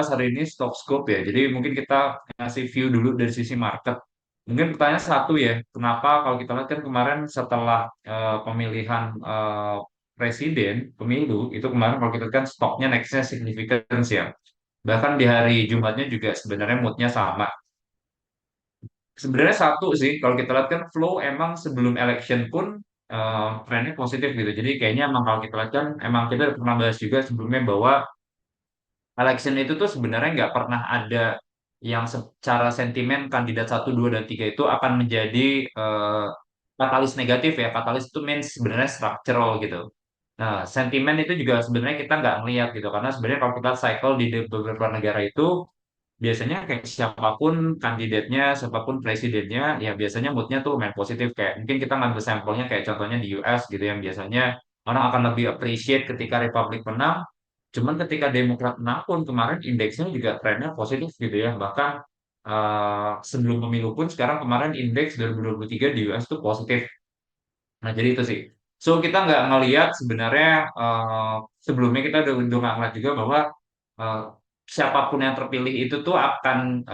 hari ini stock scope ya. Jadi mungkin kita ngasih view dulu dari sisi market. Mungkin pertanyaan satu ya, kenapa kalau kita lihat kan kemarin setelah pemilihan presiden, pemilu, itu kemarin kalau kita lihat kan stoknya naiknya signifikan ya. Bahkan di hari Jumatnya juga sebenarnya moodnya sama. Sebenarnya satu sih, kalau kita lihat kan flow emang sebelum election pun trennya positif gitu. Jadi kayaknya emang kalau kita lihat kan, emang kita udah pernah bahas juga sebelumnya bahwa election itu tuh sebenarnya nggak pernah ada yang secara sentimen kandidat satu, dua, dan tiga itu akan menjadi eh, katalis negatif ya. Katalis itu means sebenarnya structural gitu. Nah, sentimen itu juga sebenarnya kita nggak ngelihat gitu. Karena sebenarnya kalau kita cycle di beberapa negara itu, biasanya kayak siapapun kandidatnya, siapapun presidennya, ya biasanya moodnya tuh main positif. Kayak mungkin kita ngambil sampelnya kayak contohnya di US gitu yang biasanya orang akan lebih appreciate ketika Republik menang. Cuman ketika Demokrat menang pun kemarin indeksnya juga trennya positif gitu ya. Bahkan sebelum pemilu pun sekarang kemarin indeks 2023 di US tuh positif. Nah, jadi itu sih. So, kita nggak ngelihat sebenarnya sebelumnya kita udah nggak ngeliat juga bahwa eh, siapapun yang terpilih itu tuh akan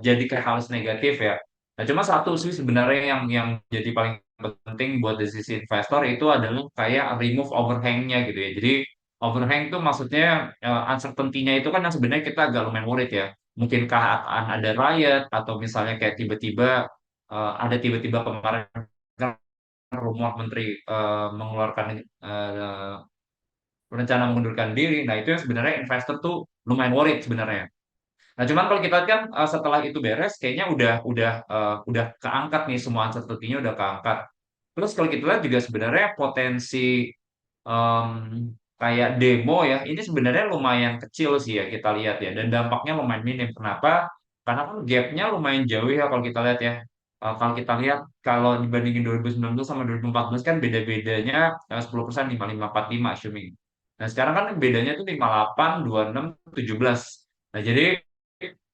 jadi kayak hal negatif ya. Nah, cuma satu sih sebenarnya yang jadi paling penting buat dari sisi investor itu adalah kayak remove overhang-nya gitu ya. Jadi overhang itu maksudnya uncertainty-nya itu kan yang sebenarnya kita agak lumayan worried ya. Mungkinkah akan ada riot atau misalnya kayak tiba-tiba ada tiba-tiba kemarin rumor menteri mengeluarkan eh, rencana mengundurkan diri. Nah, itu yang sebenarnya investor tuh lumayan worried sebenarnya. Nah, cuman kalau kita lihat kan setelah itu beres, kayaknya udah keangkat nih semua uncertainty-nya udah keangkat. Terus kalau kita lihat juga sebenarnya potensi em, kayak demo ya, ini sebenarnya lumayan kecil sih ya kita lihat ya, dan dampaknya lumayan minim. Kenapa? Karena kan gapnya lumayan jauh ya kalau kita lihat ya. Kalau kita lihat kalau dibandingin 2019 sama 2014 kan beda-bedanya 10%, 5545 assuming. Nah sekarang kan bedanya tuh 58, 26, 17. Nah jadi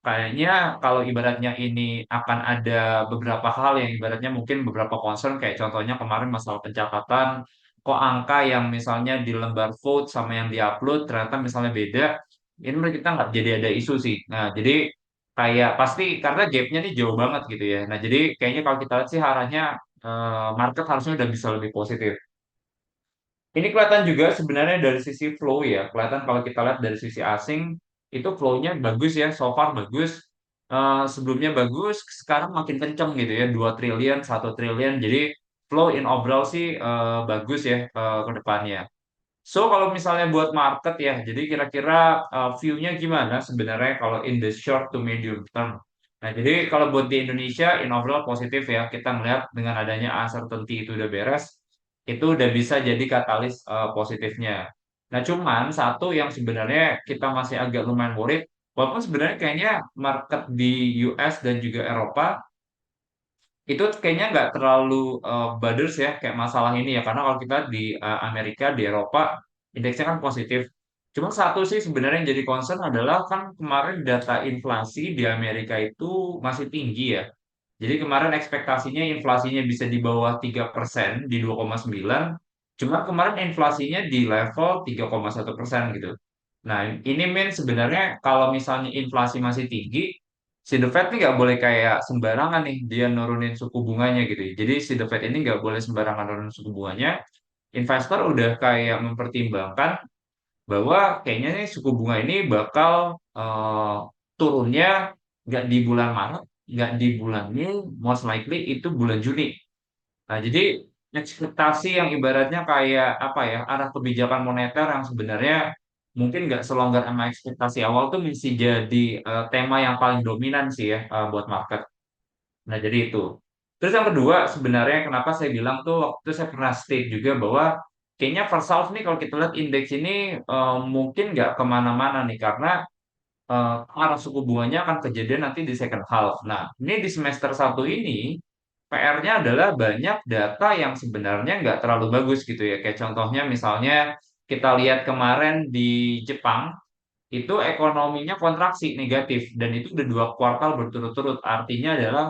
kayaknya kalau ibaratnya ini akan ada beberapa hal yang ibaratnya mungkin beberapa concern kayak contohnya kemarin masalah pencatatan, kok angka yang misalnya di lembar vote sama yang diupload ternyata misalnya beda, ini menurut kita nggak jadi ada isu sih. Nah jadi kayak pasti karena gapnya nih jauh banget gitu ya. Nah jadi kayaknya kalau kita lihat sih arahnya market harusnya udah bisa lebih positif. Ini kelihatan juga sebenarnya dari sisi flow ya. Kelihatan kalau kita lihat dari sisi asing itu flow-nya bagus ya, so far bagus. Sebelumnya bagus, sekarang makin kenceng gitu ya, 2 triliun, 1 triliun. Jadi flow in overall sih bagus ya ke depannya. So kalau misalnya buat market ya, jadi kira-kira view-nya gimana sebenarnya kalau in the short to medium term? Nah, jadi kalau buat di Indonesia in overall positif ya, kita melihat dengan adanya uncertainty itu udah beres, itu udah bisa jadi katalis positifnya. Nah, cuman satu yang sebenarnya kita masih agak lumayan worried, walaupun sebenarnya kayaknya market di US dan juga Eropa itu kayaknya nggak terlalu bothers ya kayak masalah ini ya karena kalau kita di Amerika di Eropa indeksnya kan positif. Cuma satu sih sebenarnya yang jadi concern adalah kan kemarin data inflasi di Amerika itu masih tinggi ya. Jadi kemarin ekspektasinya inflasinya bisa di bawah 3% di 2,9. Cuma kemarin inflasinya di level 3,1% gitu. Nah, ini sebenarnya kalau misalnya inflasi masih tinggi, si The Fed ini nggak boleh kayak sembarangan nih dia nurunin suku bunganya gitu. Jadi si The Fed ini nggak boleh sembarangan nurunin suku bunganya. Investor udah kayak mempertimbangkan bahwa kayaknya nih suku bunga ini bakal turunnya nggak di bulan Maret, nggak di bulan Mei, most likely itu bulan Juni. Nah, jadi ekspektasi yang ibaratnya kayak apa ya, arah kebijakan moneter yang sebenarnya mungkin nggak selonggar sama ekspektasi awal tuh mesti jadi tema yang paling dominan sih ya buat market. Nah, jadi itu. Terus yang kedua, sebenarnya kenapa saya bilang tuh waktu itu saya pernah state juga bahwa kayaknya first half nih kalau kita lihat indeks ini mungkin nggak kemana-mana nih karena arah suku bunganya akan kejadian nanti di second half. Nah, ini di semester satu ini PR-nya adalah banyak data yang sebenarnya nggak terlalu bagus gitu ya. Kayak contohnya misalnya kita lihat kemarin di Jepang itu ekonominya kontraksi negatif dan itu udah 2 kuartal berturut-turut. Artinya adalah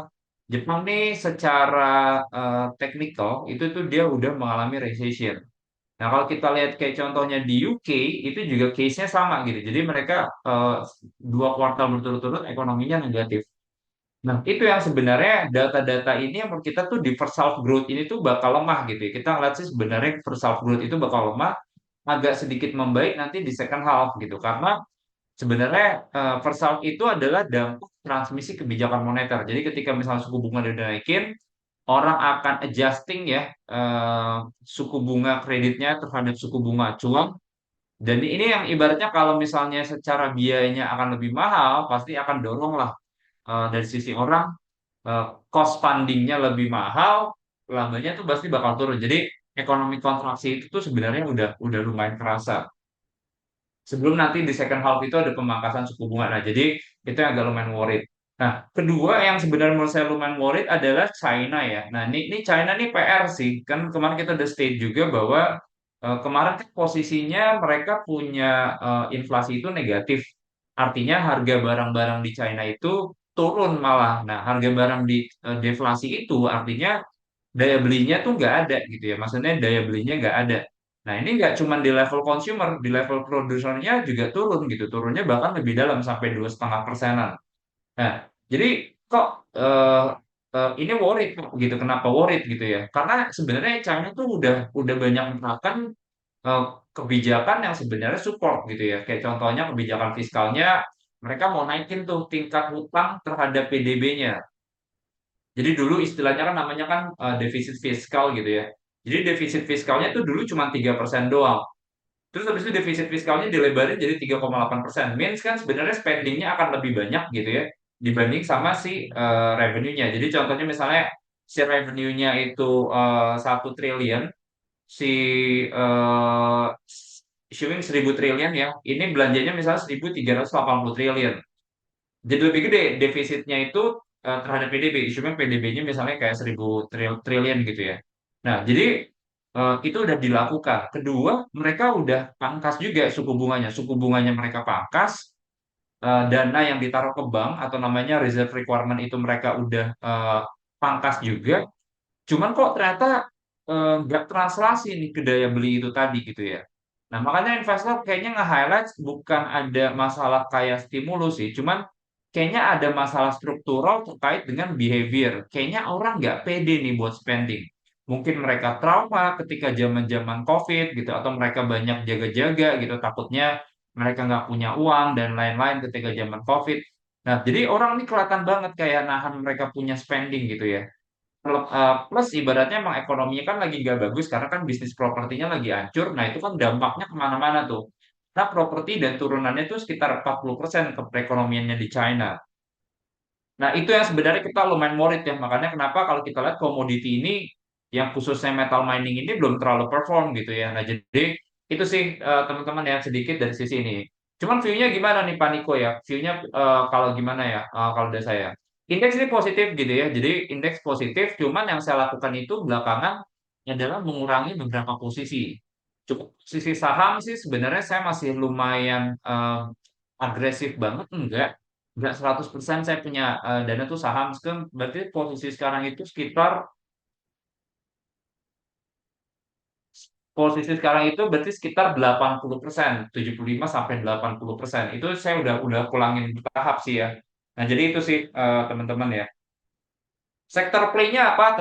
Jepang nih secara teknikal itu tuh dia udah mengalami recession. Nah, kalau kita lihat kayak contohnya di UK, itu juga case-nya sama gitu. Jadi mereka eh, 2 kuartal berturut-turut ekonominya negatif. Nah, itu yang sebenarnya data-data ini yang menurut kita tuh di first half growth ini tuh bakal lemah gitu ya. Kita ngeliat sih sebenarnya first half growth itu bakal lemah, agak sedikit membaik nanti di second half gitu. Karena sebenarnya first half itu adalah dampak transmisi kebijakan moneter. Jadi ketika misalnya suku bunga dinaikin, orang akan adjusting ya suku bunga kreditnya terhadap suku bunga acuan. Dan ini yang ibaratnya kalau misalnya secara biayanya akan lebih mahal, pasti akan dorong lah dari sisi orang eh, cost fundingnya lebih mahal, labanya tuh pasti bakal turun. Jadi ekonomi kontraksi itu tuh sebenarnya udah lumayan kerasa. Sebelum nanti di second half itu ada pemangkasan suku bunga. Nah, jadi itu yang agak lumayan worried. Nah, kedua yang sebenarnya menurut saya lumayan worried adalah China ya. Nah, ini China nih PR sih. Kan kemarin kita udah state juga bahwa kemarin kan posisinya mereka punya inflasi itu negatif. Artinya harga barang-barang di China itu turun malah. Nah, harga barang di deflasi itu artinya daya belinya tuh nggak ada gitu ya. Maksudnya daya belinya nggak ada. Nah, ini nggak cuma di level consumer, di level produsernya juga turun gitu. Turunnya bahkan lebih dalam sampai 2,5%-an. Nah, jadi kok ini worried kok gitu. Kenapa worried gitu ya? Karena sebenarnya China tuh udah banyak menerapkan eh, kebijakan yang sebenarnya support gitu ya. Kayak contohnya kebijakan fiskalnya, mereka mau naikin tuh tingkat hutang terhadap PDB-nya. Jadi dulu istilahnya kan namanya kan defisit fiskal gitu ya. Jadi defisit fiskalnya tuh dulu cuma 3% doang. Terus habis itu defisit fiskalnya dilebarin jadi 3,8%. Means kan sebenarnya spendingnya akan lebih banyak gitu ya dibanding sama si revenue-nya. Jadi contohnya misalnya si revenue-nya itu 1 triliun, si eh, showing 1.000 triliun ya. Ini belanjanya misalnya 1.380 triliun. Jadi lebih gede defisitnya itu terhadap PDB. Isunya PDB-nya misalnya kayak 1.000 triliun gitu ya. Nah, jadi itu udah dilakukan. Kedua, mereka udah pangkas juga suku bunganya. Suku bunganya mereka pangkas, dana yang ditaruh ke bank atau namanya reserve requirement itu mereka udah pangkas juga. Cuman kok ternyata nggak translasi nih ke daya beli itu tadi gitu ya. Nah, makanya investor kayaknya nge-highlight bukan ada masalah kayak stimulus sih, cuman kayaknya ada masalah struktural terkait dengan behavior. Kayaknya orang nggak pede nih buat spending. Mungkin mereka trauma ketika zaman-zaman COVID gitu, atau mereka banyak jaga-jaga gitu, takutnya mereka nggak punya uang dan lain-lain ketika zaman COVID. Nah, jadi orang ini kelihatan banget kayak nahan mereka punya spending gitu ya. Plus ibaratnya emang ekonominya kan lagi nggak bagus karena kan bisnis propertinya lagi hancur. Nah itu kan dampaknya kemana-mana tuh. Nah properti dan turunannya tuh sekitar 40% ke perekonomiannya di China. Nah itu yang sebenarnya kita lumayan worried ya. Makanya kenapa kalau kita lihat komoditi ini yang khususnya metal mining ini belum terlalu perform gitu ya. Nah jadi itu sih teman-teman ya sedikit dari sisi ini. Cuman view-nya gimana nih Pak Niko ya? View-nya kalau gimana ya kalau dari saya? Indeks ini positif gitu ya. Jadi indeks positif, cuman yang saya lakukan itu belakangan adalah mengurangi beberapa posisi. Cukup sisi saham sih sebenarnya saya masih lumayan agresif banget enggak 100% saya punya dana tuh saham. Berarti posisi sekarang itu sekitar posisi sekarang itu berarti sekitar 80%, 75 sampai 80%. Itu saya udah kulangin bertahap sih ya. Nah, jadi itu sih teman-teman ya. Sektor play-nya apa?